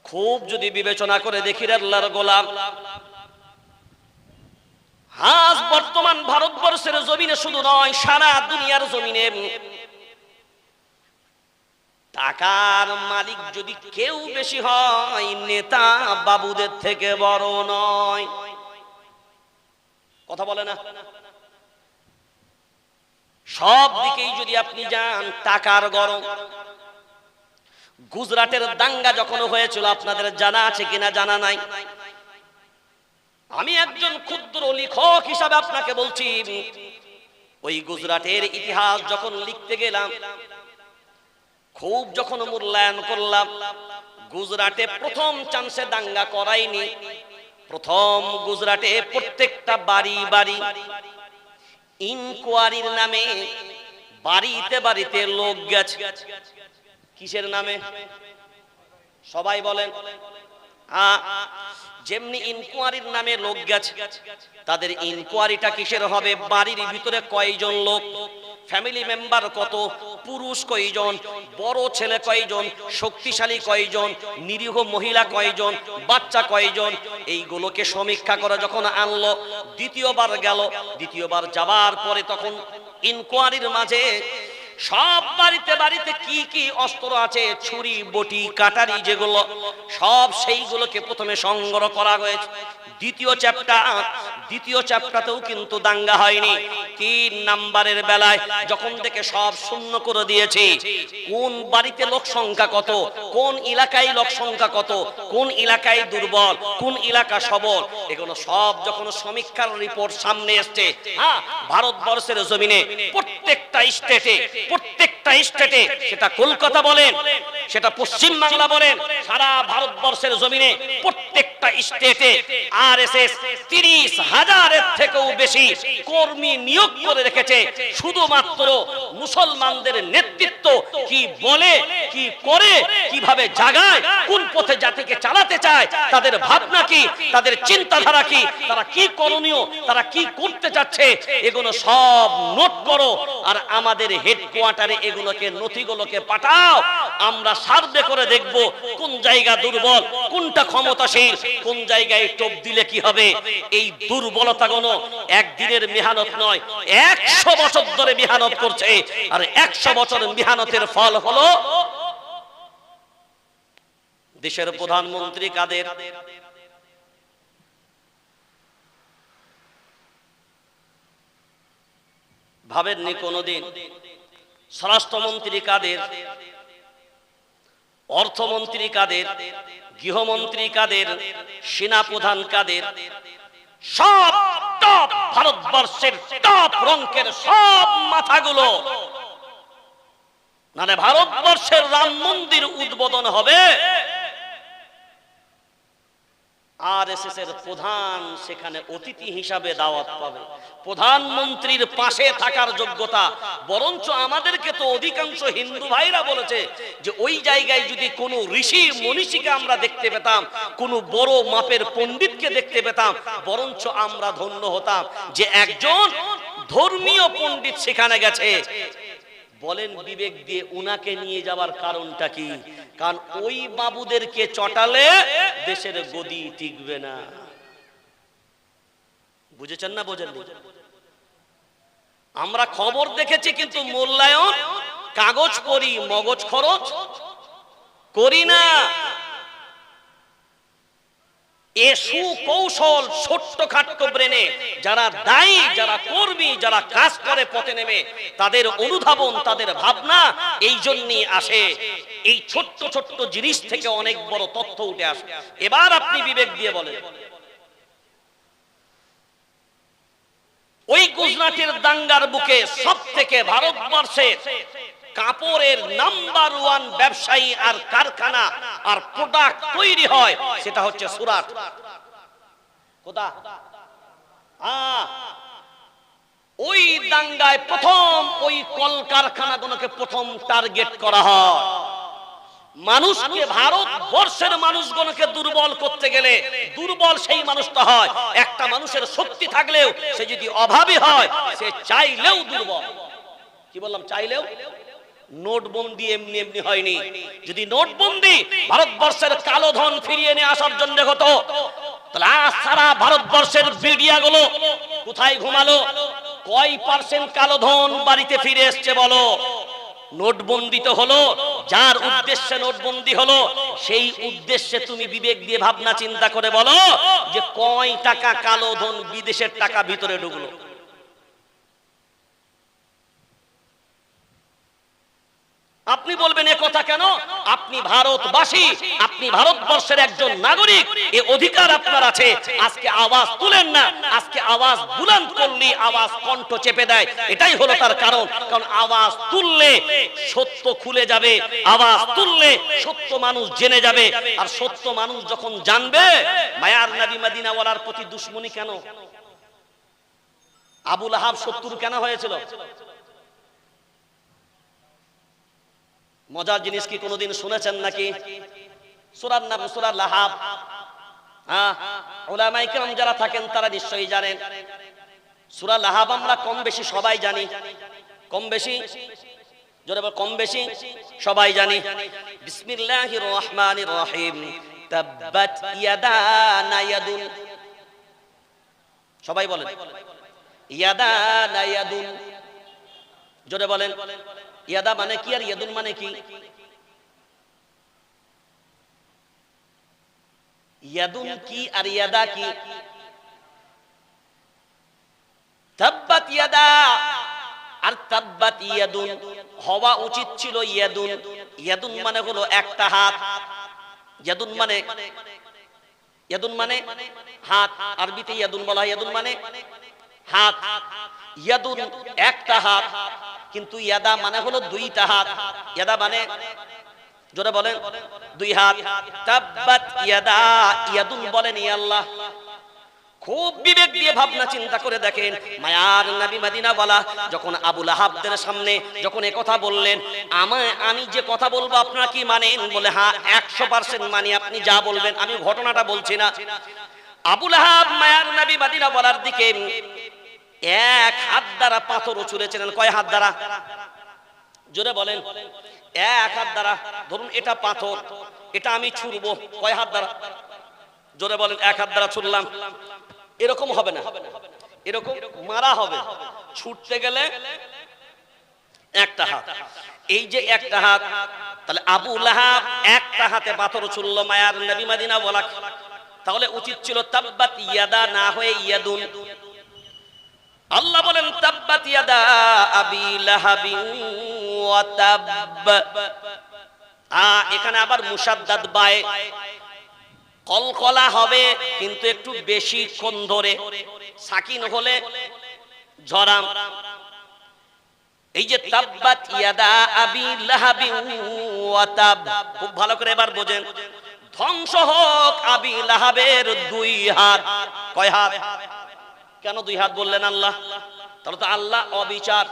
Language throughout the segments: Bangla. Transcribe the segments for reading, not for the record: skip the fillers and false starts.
খুব যদি বিবেচনা করে দেখি আল্লাহর গোলাম, আজ বর্তমান ভারতবর্ষের জমিনে শুধু নয়, সারা দুনিয়ার জমিনে টাকার মালিক যদি কেউ বেশি হয়, নেতা বাবুদের থেকে বড় নয়। কথা বলে না? সব দিকেই যদি আপনি যান, টাকার গরম। গুজরাটের দাঙ্গা যখন হয়েছিল, আপনাদের জানা আছে কিনা জানা নাই। আমি একজন ক্ষুদ্র লেখক হিসাবে আপনাকে বলছি, ওই গুজরাটের ইতিহাস যখন লিখতে গেলাম, খুব যখন মূল্যায়ন করলাম, গুজরাটে প্রথম চান্সে দাঙ্গা করায়নি। প্রথম গুজরাটে প্রত্যেকটা বাড়ি বাড়ি ইনকোয়ারির নামে বাড়িতে বাড়িতে লোক গেছে। কিসের নামে? সবাই বলেন। যেমনি ইনকোয়ারির নামে লোক গেছে, তাদের ইনকোয়ারিটা কিসের হবে? বাড়ির ভিতরে কয়জন লোক, ফ্যামিলি মেম্বার কত, পুরুষ কয়জন, বড় ছেলে কয়জন, শক্তিশালী কয়জন, নিরীহ মহিলা কয়জন, বাচ্চা কয়জন, এইগুলোকে সমীক্ষা করে যখন আনলো, দ্বিতীয়বার গেল। দ্বিতীয়বার যাবার পরে তখন ইনকোয়ারির মাঝে সব বাড়িতে বাড়িতে কি কি অস্ত্র আছে, ছুরি বটি কাটারি যেগুলো, সব সেইগুলোকে প্রথমে সংগ্রহ করা হয়েছে। দ্বিতীয় চ্যাপ্টারতেও কিন্তু দাঙ্গা হয়নি। 3 নাম্বারের বেলায় যখন থেকে সব শূন্য করে দিয়েছে, কোন বাড়িতে লোক সংখ্যা কত, কোন এলাকায় লোক সংখ্যা কত, কোন এলাকায় দুর্বল, কোন এলাকা সবল, এগুলো সব যখন সমীক্ষার রিপোর্ট সামনে এসছে, ভারতবর্ষের জমিনে প্রত্যেকটা স্টেটে, সেটা কলকাতা বলেন, সেটা পশ্চিম বাংলা বলেন, সারা ভারতবর্ষের জমিনে প্রত্যেকটা স্টেটে আরএসএস 30,000-এর থেকেও বেশি কর্মী নিয়োগ করে রেখেছে। শুধুমাত্র মুসলমানদের নেতৃত্ব কি বলে, কি করে, কিভাবে জাগায়, কোন পথে জাতিকে চালাতে চায়, তাদের ভাবনা কি, তাদের চিন্তাধারা কি, তারা কি করণীয়, তারা কি করতে চাচ্ছে, এগুলো সব নোট করো আর আমাদের হেডকোয়ার্টারে এগুলোকে নথিগুলোকে পাঠাও। আমরা সার্ভে করে দেখব কোন জায়গা দুর্বল, কোনটা ক্ষমতাশীল, কোন জায়গায় টোপ দিলে কি হবে। এই দুর্বলতাগুলো একদিনের মেহনত নয়, 100 বছর ধরে মেহনত করছে। আর 100 বছর মেহনতের ফল হলো দেশের প্রধানমন্ত্রী কাদের? ভাবেননি কোনদিন? স্বরাষ্ট্রমন্ত্রী কাদের? অর্থমন্ত্রী কাদের? গৃহমন্ত্রী কাদের? সেনাপ্রধান কাদের? সব টপ, ভারতবর্ষের টপ রঙ্কের সব মাথাগুলো। মানে ভারতবর্ষের রাম মন্দির উদ্বোধন হবে, আরএসএস এর প্রধান সেখানে অতিথি হিসাবে দাওয়াত পাবে। প্রধানমন্ত্রীর পাশে থাকার যোগ্যতা, বরঞ্চ আমাদেরকে তো অধিকাংশ হিন্দু ভাইরা বলেছে যে ওই জায়গায় যদি কোনো ঋষি মনীষীকে আমরা দেখতে পেতাম, কোনো বড় মাপের পণ্ডিতকে দেখতে পেতাম, বরঞ্চ আমরা ধন্য হতাম যে একজন ধর্মীয় পণ্ডিত সেখানে গেছে। বলেন বিবেক দিয়ে উনাকে নিয়ে যাওয়ার কারণটা কি? কারণ ওই বাবুদেরকে চটালে দেশের গদি টিকবে না। বুঝেছেন না বোঝেন? আমরা খবর দেখেছি কিন্তু মূল্যায়ন কাগজ করি, মগজ খরচ করি না। এ সুকৌশল ছোট্টখাট্ট ব্রেনে যারা দায়ী, যারা কর্মী, যারা কাজ করে পথে নেমে, তাদের অনুধাবন, তাদের ভাবনা এই জন্যই আসে। এই ছোট্ট ছোট্ট জিনিস থেকে অনেক বড় তথ্য উঠে আসে। এবার আপনি বিবেক দিয়ে বলেন, ওই গুজরাটের দাঙ্গার বুকে সব থেকে ভারতবর্ষের কাপড়ের নাম্বার 1 ব্যবসায়ী আর কারখানা আর প্রোডাক্ট তৈরি হয়, সেটা হচ্ছে সুরাট। কোথা? ওই দাঙ্গায় প্রথম ওই কলকারখানাগুলোকে প্রথম টার্গেট করা হয়। মানুষকে, ভারতবর্ষের মানুষগুলোকে দুর্বল করতে গেলে দুর্বল সেই মানুষটা হয়। একটা মানুষের শক্তি থাকলেও সে যদি অভাবী হয়, সে চাইলেও দুর্বল। কি বললাম? চাইলেও নোটবন্দি এমনি এমনি হয়নি। যদি নোটবন্দি ভারতবর্ষের কালো ধন ফিরিয়ে নিয়ে আসার জন্য হতো, তাহলে আজ সারা ভারতবর্ষের মিডিয়াগুলো কোথায় ঘুমালো? কয় পার্সেন্ট কালো ধন বাড়িতে ফিরে এসছে বলো? নোটবন্দি তো হলো, যার উদ্দেশ্যে নোটবন্দি হলো সেই উদ্দেশ্যে তুমি বিবেক দিয়ে ভাবনা চিন্তা করে বলো যে কয় টাকা কালো ধন বিদেশের টাকা ভিতরে ঢুকলো। আপনি বলবেন এ কথা কেন? আপনি ভারতবাসী, আপনি ভারতবর্ষের একজন নাগরিক, এ অধিকার আপনার আছে। আজকে আওয়াজ তুলেন না, আজকে আওয়াজ বুলন্দ করলে আওয়াজ কণ্ঠ চেপে দেয়, এটাই হলো তার কারণ। কারণ আওয়াজ তুললে সত্য খুলে যাবে, আওয়াজ তুললে সত্য মানুষ জেনে যাবে। আর সত্য মানুষ যখন জানবে, মায়ার নবী মদিনাওয়ালার প্রতি দুশমনি কেন? আবু লাহাব শত্রু কেন হয়েছিল? মজার জিনিস কি কোনোদিন শুনেছেন নাকি? সূরার নাম সূরা লাহাব। উলামায়ে কেরাম যারা থাকেন তারা নিশ্চয়ই জানেন। সূরা লাহাব আমরা কম বেশি সবাই জানি, কম বেশি, জোরে বল, কম বেশি সবাই জানি। বিসমিল্লাহির রহমানির রহিম। তাব্বাত ইয়াদা নায়াদুন, সবাই বলেন ইয়াদা নায়াদুন, জোরে বলেন। ইয়াদা মানে কি আর ইয়াদুন মানে কি? ইয়াদুন কি আর ইয়াদা কি? তাব্বাত ইয়াদা আর তাব্বাত ইয়াদুন হওয়া উচিত ছিল ইয়াদুন। ইয়াদুন মানে হলো একটা হাত, ইয়াদুন মানে, ইয়াদুন মানে হাত, আরবিতে ইয়াদুন বলা হয়, ইয়াদুন মানে হাত। ইয়াদুন একটা হাত, কিন্তু ইয়াদা মানে হলো দুইটা হাত। ইয়াদা মানে, জোরে বলেন, দুই হাত। তাব্বাত ইয়াদা, ইয়াদুন বলেন ইয়া আল্লাহ। খুব বিবেক দিয়ে ভাবনা চিন্তা করে দেখেন, মায়ার নবী মদিনাওয়ালা যখন আবু লাহাবদের সামনে যখন এই কথা বললেন, আমি যে কথা বলবো আপনারা কি মানেন? বলে হ্যাঁ 100% মানি, আপনি যা বলবেন। আমি ঘটনাটা বলছি না। আবু লাহাব মায়ার নবী মদিনাওয়ালার দিকে এক হাত দ্বারা পাথর ছুঁড়েছিলেন। কয় হাত দ্বারা? জোরে বলেন। এক হাত দ্বারা। ধরুন এটা পাথর, এটা আমি ছুঁড়বো, কয় হাত দ্বারা? জোরে বলেন। এক হাত দ্বারা ছুঁড়লাম। এরকম হবে না, এরকম মারা হবে। ছুটতে গেলে একটা হাত, এই যে একটা হাত। তাহলে আবু লাহাব একটা হাতে পাথর ছুঁড়লো মায়ার নবী মদিনাওয়ালা। তাহলে উচিত ছিল তাব্বাত ইয়াদা না হয়ে ইয়াদুন। আল্লাহ বলেন তাব্বাত ইয়াদা আবি লাহাবিন ওয়া তাব। এখানে আবার মুশাদ্দাদ বায়ে, কলকলা হবে কিন্তু একটু বেশিক্ষণ ধরে, সাকিন হলে ঝরাম। এই যে তাব্বাত ইয়াদা আবি লাহাবিন ওয়া তাব, খুব ভালো করে এবার বোঝেন। ধ্বংস হোক আবি লাহাবের দুই হাত। কয় হাত? কেন দুই হাত বললেন আল্লাহ? তাহলে তো আল্লাহ অবিচার,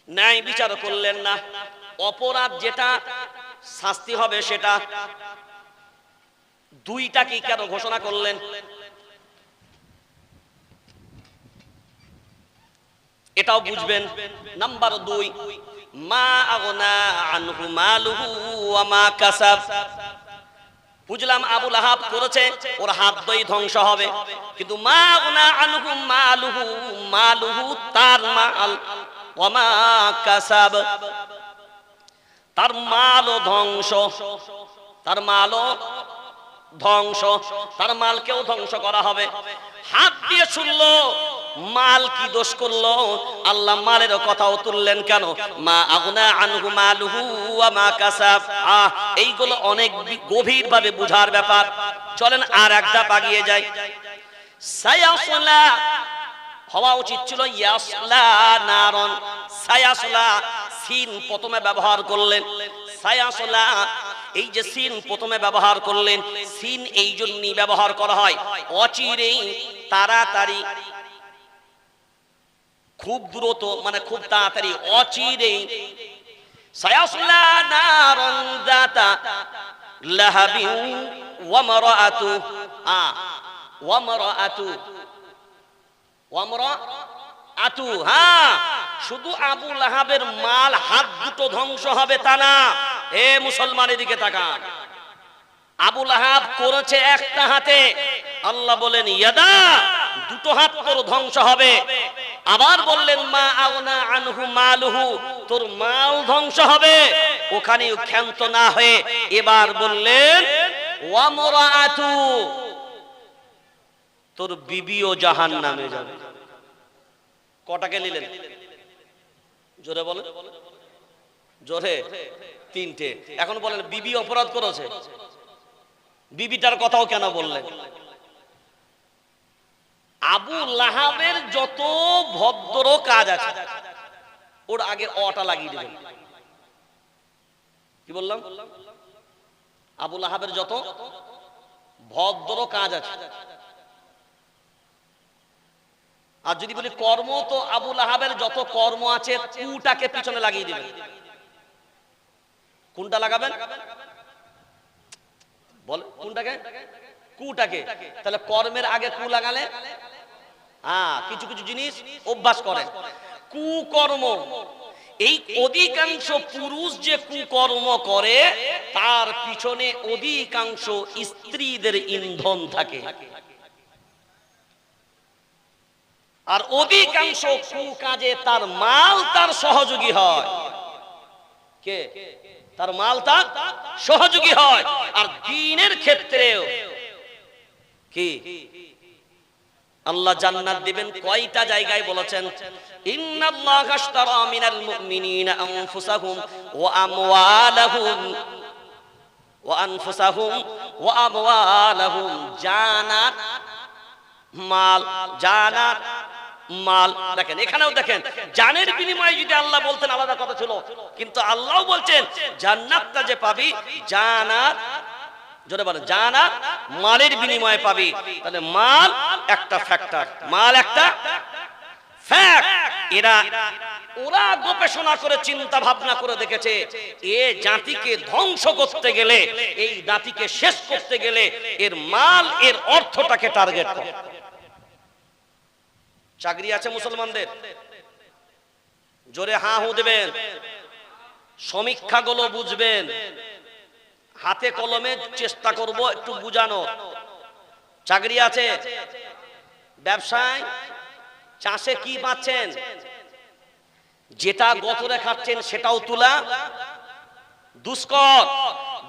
ন্যায় বিচার করলেন না। অপরাধ যেটা শাস্তি হবে সেটা, দুইটা কি কেন ঘোষণা করলেন? এটাও বুঝবেন। নাম্বার 2, মা আগনা আনহু মালুহু ওয়া মা কাসাব। বুঝলাম আবু লাহাব করেছে, ওর হাত দুই ধ্বংস হবে, কিন্তু মা আগনা আনহু মালুহু, মালুহু তার মাল, ওয়া মা কাসাব তার মালও ধ্বংস, তার মালও ধ্বংস, তার মালকেও ধ্বংস করা হবে। হাত দিয়ে শুনলো, মাল কি দোষ করলো? আল্লাহ মালের কথাও তুললেন কেন? মা আগনা আনহু মালুহু ওয়া মা কাসাব। এইগুলো অনেক গভীর ভাবে বুঝার ব্যাপার। চলেন আর একটা পাগিয়ে যাই। সায়াসলা হওয়া উচিত ছিল ইয়াসলা নারন। সায়াসলা সিন প্রথমে ব্যবহার করলেন। সায়াসলা, এই যে সিন প্রথমে ব্যবহার করলেন, সিন এই জন্যই ব্যবহার করা হয় অচিরেই, তাড়াতাড়ি, খুব দ্রুত, মানে খুব তাড়াতাড়ি, অচিরেই। সায়াসলা নারন যাতা লাহাবিন ওয়া মারাআতু, ওয়া মারাআতু, ওয়া মারাআতু, শুধু আবু লাহাবের মাল হাত দুটো ধ্বংস হবে তা না। এ মুসলমানের দিকে তাকান, আবু লাহাব করেছে একটা হাতে, আল্লাহ বলেন ইয়াদা, দুটো হাত তোর ধ্বংস হবে। আবার বললেন মা আগনা আনহু মালুহু, তোর মাল ধ্বংস হবে। ওখানেও ক্ষান্ত না হয়ে এবার বললেন ওয়া মুরাআতু, তোর বিবিও জাহান্নামে যাবে। কটাকে নিলেন? জোরে বলেন, জোরে। তিনটে। এখন বলেন বিবি অপরাধ করেছে, বিবিটার কথাও কেন বললেন? আবু লাহাবের যত ভদ্র কাজ আছে ওর আগে অটা লাগিয়ে দিবেন। কি বললাম? আবু লাহাবের যত ভদ্র কাজ আছে, আর যদি বলি কর্ম, তো আবু লাহাবের যত কর্ম আছে কুটাকে পিছনে লাগিয়ে দিবেন। কোনটা লাগাবেন? বল কোনটাকে? কুটাকে। তাহলে কর্মের আগে কু লাগালে কিছু কিছু জিনিস অভ্যাস করেন। কুকর্ম, এই অধিকাংশ পুরুষ যে কুকর্ম করে তার পিছনে অধিকাংশ স্ত্রীদের ইন্ধন থাকে, আর অধিকাংশ কুকাজে তার মাল তার সহযোগী হয়। কে? তার মাল তার সহযোগী হয়। আর দ্বীনের ক্ষেত্রেও কি আল্লাহ জান্নাত দিবেন কয়টা জায়গায় বলেছেন? ইন্নাল্লাহা আশতারা মিনাল মুমিনিনা আনফুসাহুম ওয়া আমওয়ালাহুম জানাত মাল, জানাত মাল। দেখেন এখানেও দেখেন, জানের বিনিময়ে যদি আল্লাহ বলতেন আলাদা কথা ছিল, কিন্তু আল্লাহ বলছেন জান্নাতটা যে পাবি জানাত, জোরে বলেন জানাত মালের বিনিময়ে পাবি। তাহলে মাল একটা ফ্যাক্টর, মাল একটা ফ্যাক্ট। ওরা গবেষণা করে চিন্তা ভাবনা করে দেখেছে এ জাতিকে ধ্বংস করতে গেলে, এই জাতিকে শেষ করতে গেলে এর মাল, এর অর্থটাকে টার্গেট করে। চাকরি আছে মুসলমানদের? জোরে হা হু দেবেন। সমীক্ষাগুলো বুঝবেন, হাতে কলমে চেষ্টা করব একটু বুঝানো। চাকরি আছে, ব্যবসায়, চাষে কি পাচ্ছেন? যেটা গতরে খাচ্ছেন সেটাও তুলা দুষ্কর।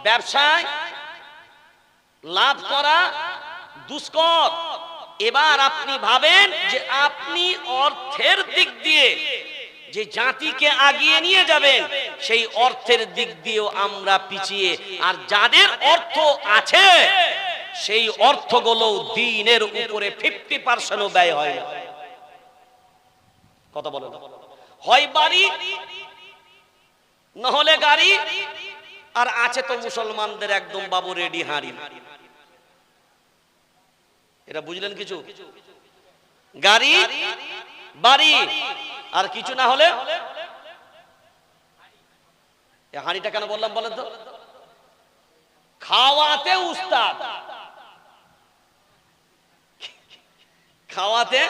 ব্যবসায় লাভ করা দুষ্কর। এবার আপনি ভাবেন যে আপনি অর্থের দিক দিয়ে যে জাতিকে আগিয়ে নিয়ে যাবেন, সেই অর্থের দিক দিয়েও আমরা পিছিয়ে। আর যাদের অর্থ আছে সেই অর্থগুলো দ্বীনের উপরে 50% ব্যয় হয় না। কথা বলেন, হয় বাড়ি না হলে গাড়ি, আর আছে তো মুসলমানদের একদম বাবু রেডি হাঁড়ি। এটা বুঝলেন কিছু? গাড়ি, বাড়ি, আর কিছু না হলে হাঁড়িটা কেন বললাম বলেন তো? খাওয়াতে উস্তাদ, খাওয়াতে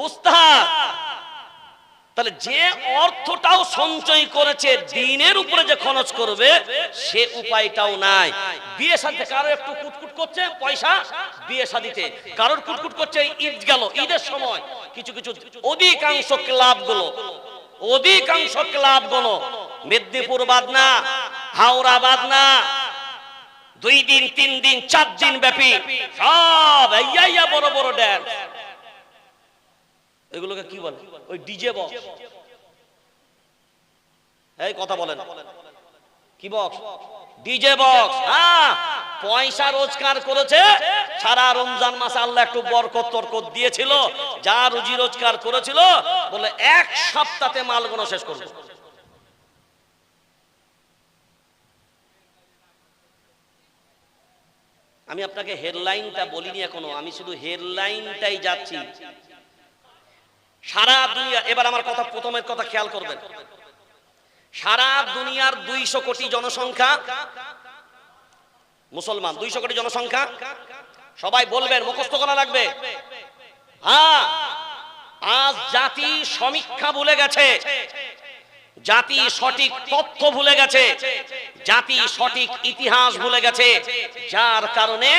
উস্তাদ। তাহলে যে অর্থটাও সঞ্চয় করেছে দ্বীনের উপরে যে খরচ করবে সে উপায়টাও নাই। বিয়ে শাদীতে কারো একটু কুটকুট করছে পয়সা বিয়ে শাদীতে, কারোর কুটকুট করছে ঈদ গেল, ঈদের সময় কিছু কিছু অধিকাংশ ক্লাবগুলো মেদিনীপুর বাদ না, হাওড়া বাদ না, 2 দিন 3 দিন 4 দিন ব্যাপী সব ইয়া বড় বড় ড্যান্স। এগুলোকে কি বলে? ওই ডিজে বক্স। এই কথা বলেন, কি বক্স? DJ box. পয়সা রোজগার করেছে সারা রমজান মাসে, আল্লাহ একটু বরকত দিয়েছিল, যা রুজি রোজগার করেছিল বলে 1 সপ্তাহে মালগুলো শেষ করবে। আমি আপনাকে হেডলাইনটা বলিনি এখনো, আমি শুধু হেডলাইনটাই যাচ্ছি। সারা দুনিয়া, এবার আমার কথা, প্রথমের কথা খেয়াল করবেন, সারা দুনিয়ার 200 কোটি জনসংখ্যা মুসলমান, 200 কোটি জনসংখ্যা। সবাই বলবেন, মুখস্থ করা লাগবে। আজ জাতি সমীক্ষা ভুলে গেছে, জাতি সঠিক তথ্য ভুলে গেছে, জাতি সঠিক ইতিহাস ভুলে গেছে, যার কারণে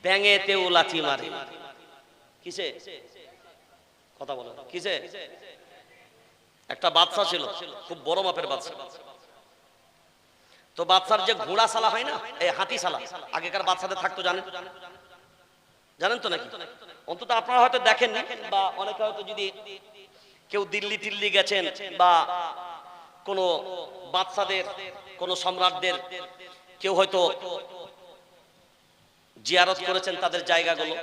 ব্যাঙেতেও লাথি মারে। কিসে কথা বলো, কিসে? একটা বাদশা ছিল, খুব বড় মাপের বাদশা। তো বাদশার যে ঘোড়া সালা হয় না, এই হাতি সালা আগেকার বাদশাদের থাকতো, জানেন জানেন তো নাকি? অন্তত আপনারা হয়তো দেখেননি, বা অনেকে হয়তো যদি কেউ দিল্লি টিল্লি গেছেন বা কোন বাদশাদের কোন সম্রাটদের কেউ হয়তো জিয়ারত করেছেন তাদের জায়গাগুলো,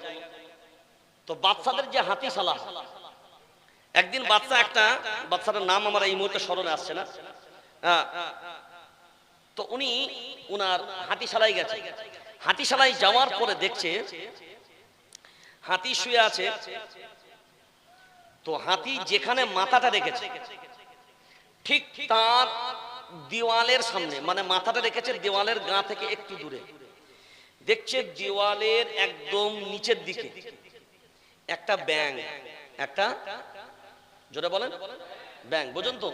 তো বাদশাদের যে হাতি সালা, একদিন বাদশার নাম আমার এই মুহূর্তে স্মরণে আসছে না, তো উনি উনার হাতিশালায় গেছে। হাতিশালায় যাওয়ার পরে দেখছে হাতি শুয়ে আছে। তো হাতি যেখানে মাথাটা রেখেছে ঠিক তার দেওয়ালের সামনে, মানে মাথাটা রেখেছে দেওয়ালের গা থেকে একটু দূরে, দেখছে দেওয়ালের একদম নিচের দিকে একটা ব্যাঙ, একটা জোরে বলেন ব্যাঙ, বুঝুন তো,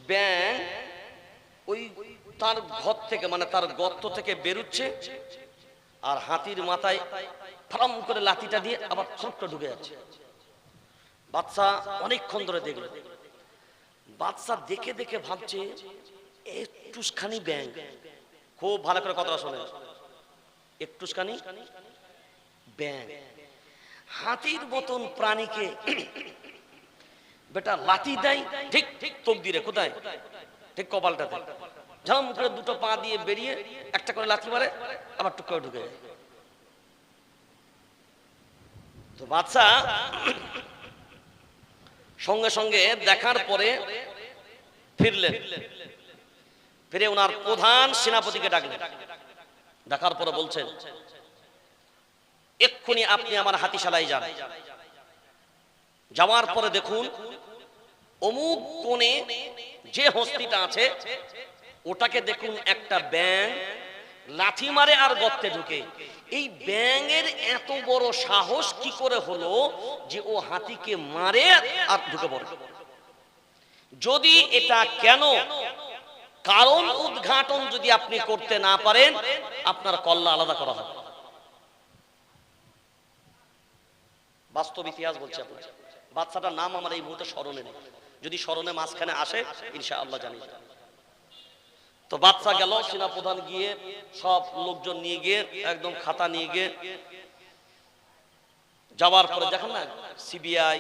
ব্যাঙ ওই তার ঘর থেকে, মানে তার গর্ত থেকে বেরুচ্ছে, আর হাতির মাথায় ফরম করে লাঠিটা দিয়ে আবার ছোট্ট ঢুকে যাচ্ছে। বাদশা অনেকক্ষণ ধরে দেখলো, বাদশা দেখে দেখে ভাবছে একটুখানি ব্যাঙ, খুব ভালো করে কথা শোনে, একটুখানি ব্যাঙ হাতির মতন প্রাণীকে বেটা লাঠি দেয় ঠিক ঠিক তকদিরে, কোথায়? ঠিক কপালটাতে, ঝাম করে দুটো পা দিয়ে বেরিয়ে একটা করে লাঠি মারে, আবার টুক করে ঢুকে যায়। তো বাদশা সঙ্গে সঙ্গে দেখার পরে ফিরলেন, ফিরে ওনার প্রধান সেনাপতিকে ডাকলেন, দেখার পরে বলছেন এক্ষুনি আপনি আমার হাতিশালায় যান, যাওয়ার পরে দেখুন অমুক কোণে যে হস্তিটা আছে ওটাকে দেখুন একটা ব্যাঙ লাঠি মারে আর গর্তে ঢুকে। এই ব্যাঙের এত বড় সাহস কি করে হলো যে ও হাতিকে মারে আর ঢুকে পড়ে? যদি এটা কেন, কারণ উদ্ঘাটন যদি আপনি করতে না পারেন, আপনার কল্লা আলাদা করা হবে। বাস্তব ইতিহাস বলছে আপনার। বাচ্চাটার নাম আমার এই মুহূর্তে স্মরণে নেই, যদি স্মরণে মাঝখানে আসে ইনশাআল্লাহ জানি। তো বাচ্চা গেল, সেনাপ্রধান গিয়ে সব লোকজন নিয়ে গিয়ে একদম খাতা নিয়ে গিয়ে যাওয়ার পরে দেখেন না সিবিআই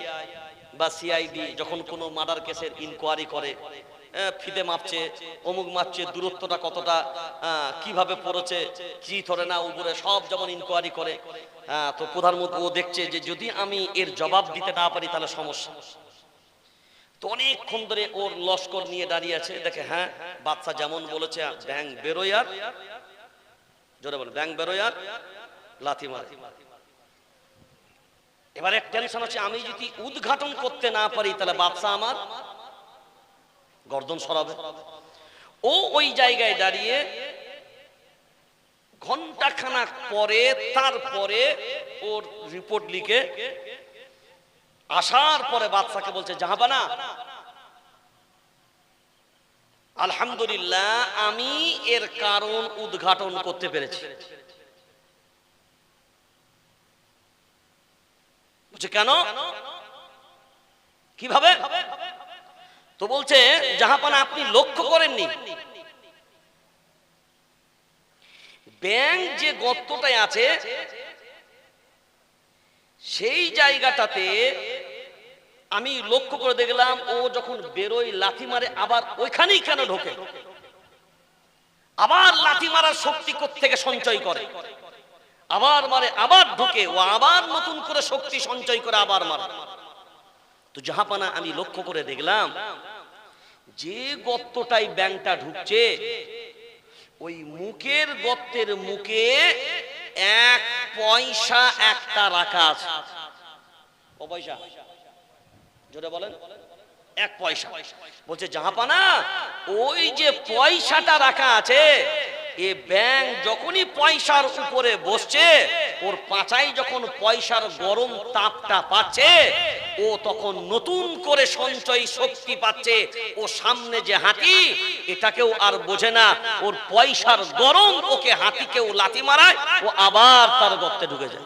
বা সিআইডি যখন কোনো মার্ডার কেসের ইনকোয়ারি করে, ফিতে মাপছে, অমুক মাপছে, দূরত্বটা কতটা, কিভাবে পড়েছে, কি ধরে না উপরে, সব যেমন ইনকোয়ারি করে, তো প্রধানমন্ত্রী ও দেখছে যে যদি আমি এর জবাব দিতে না পারি তাহলে সমস্যা। তো অনেকক্ষণ ধরে ওর লস্কর নিয়ে দাঁড়িয়ে আছে, দেখে হ্যাঁ বাচ্চা যেমন বলেছে ব্যাং বেরোয় আর জোরে বলে ব্যাং বেরোয় আর লাথি মারে। এবারে টেনশন হচ্ছে আমি যদি উদ্ঘাটন করতে না পারি তাহলে বাচ্চা আমার গর্দন সরাবে। ও ওই জায়গায় দাঁড়িয়ে ঘন্টা খানাক পরে তারপরে ওর রিপোর্ট লিখে আসার পরে বাদশাকে বলছে জাহাবানা আলহামদুলিল্লাহ আমি এর কারণ উদ্ঘাটন করতে পেরেছি। বলছে কেন, কিভাবে? তো বলছে জাহাপানা আপনি লক্ষ্য করেননি ব্যাঙ যে গর্তটায় আছে সেই জায়গাটাতে আমি লক্ষ্য করে দেখলাম ও যখন বেরোয় লাথি মারে আবার ওইখানেই কেন ঢোকে, আবার লাথি মারার শক্তি কোত্থেকে সঞ্চয় করে, আবার মারে আবার ঢোকে, ও আবার নতুন করে শক্তি সঞ্চয় করে আবার মারে। তো জাহাপানা আমি লক্ষ্য করে দেখলাম যে গর্তটাই ব্যাঙটা ঢুকছে ওই মুখের গর্তের মুখে 1 পয়সা একটা রাখা আছে। ও পয়সা জোরে বলেন 1 পয়সা। বলছে জাহাপানা ওই যে পয়সাটা রাখা আছে এ ব্যাঙ যখনই পয়সার উপরে বসছে ওর পাচাই যখন পয়সার গরম তাপটা পাচ্ছে, ও তখন নতুন করে সঞ্চয় শক্তি পাচ্ছে। ও সামনে যে হাতি, এটাকেও আর বোঝে না, ওর পয়সার গরম ওকে হাতিকেও লাথি মারায়, ও আবার তার গর্তে ঢুকে যায়।